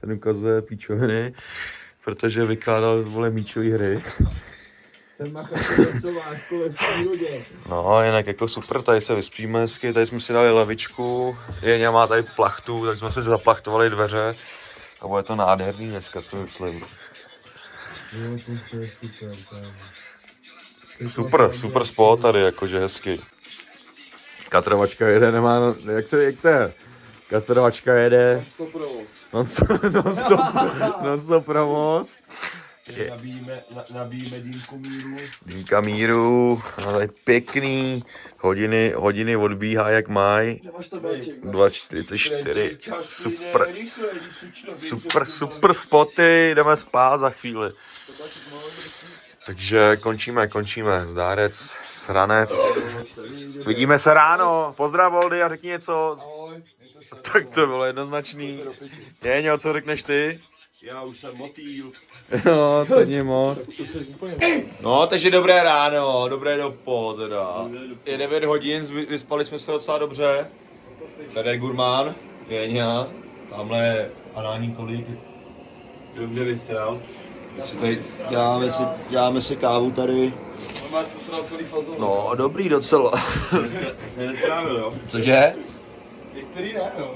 Ten ukazuje píčoviny, protože vykládal, vole, míčový hry. Ten má v přírodě. No, jinak jako super, tady se vyspíme hezky, tady jsme si dali lavičku, Jeňa má tady plachtu, tak jsme si zaplachtovali dveře a bude to nádherný dneska, si myslím. Super spot tady, jakože hezky. Katrovačka jede, nemá, jak to je? Katrovačka jede. Non-stop provoz. Nabíjíme Dýmku míru. Dýmka míru, ale super hodiny odbíhá jak mají. 2:44, super spoty, jdeme spát za chvíli. Takže končíme, zdárec, sranec. Vidíme se ráno, pozdrav Voldy a řekni něco. Tak to bylo jednoznačný. Jeňo, co řekneš ty? Já už jsem motýl. Jo, cením moc. No, takže dobré ráno, dobré dopo teda. Je 9 hodin, vyspali jsme se docela dobře. Tady je Gurmán, Jeňa, tamhle anální kolík. Dobře vystřel. Děláme si kávu tady. Máš posral celý fazol. No, dobrý docela. Se nestrávil, jo? Cože? Některý ne, no.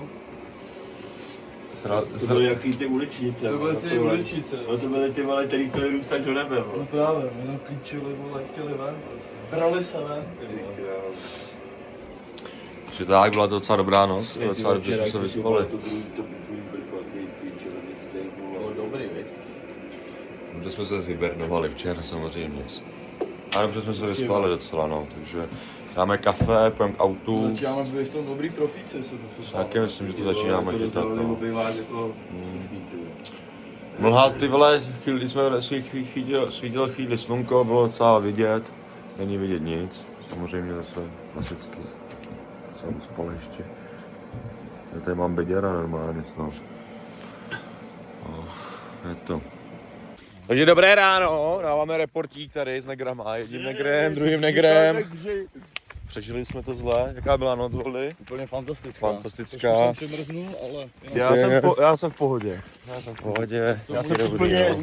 To byly jaký ty uličnice. To byly ty uličnice. No to byly ty vole, který chtěli růstat do nebe. No právě, jenom klíčili, vole, chtěli ven. Brali se ven. Takže tak, byla to docela dobrá noc, docela dobře jsme se vyspali. Bylo dobrý, viď? Dobře jsme se zhibernovali včera samozřejmě. A dobře jsme se vyspali docela, no, takže dáme kafe, půjdeme k autu. Začínáme být v tom dobrý profíce, se to Taky myslím, že to začínáme chytat, no. Jako Mlha, ty vole, když jsme svítilo chvíli slunko, bylo docela vidět. Není vidět nic, samozřejmě zase klasicky. Jsem spal ještě. Já tady mám beděra normálně z toho. Je to. Takže dobré ráno, dáváme reportík tady s negrama, jedním negrem, druhým negrem. Přežili jsme to zle, jaká byla noc, Voldy? Úplně fantastická. Fantastická. Trošku jsem přemrznul, ale... Já jsem v pohodě. V pohodě.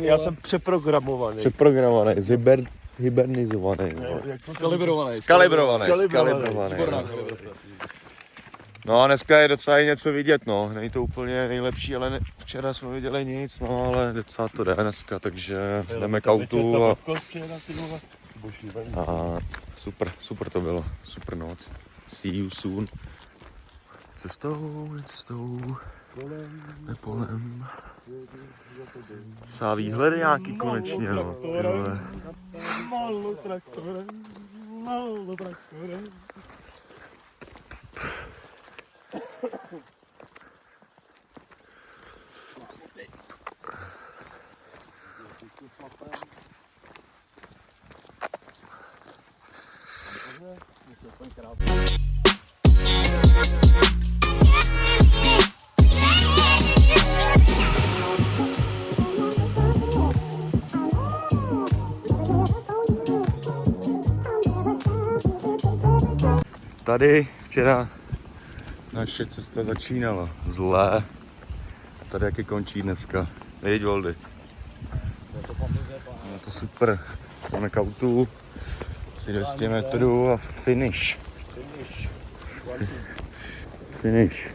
Já jsem přeprogramovaný. Přeprogramovaný, hibernizovaný. Skalibrovaný. Skalibrovaný. Výborná kalibrace. No a dneska je docela i něco vidět, no. Není to úplně nejlepší, ale včera jsme viděli nic, no ale docela to jde dneska, takže jdeme k autu a super to bylo, super noc. See you soon. Cestou, polem. Docela výhledy nějaký konečně, no. Tyhle. Malo traktorem. Tady včera naše cesta začínala zlé. Tady jak končí dneska. Jeď, Voldy. Je to super. Jdeme k autu. Asi 200 metrů a finish. Finish.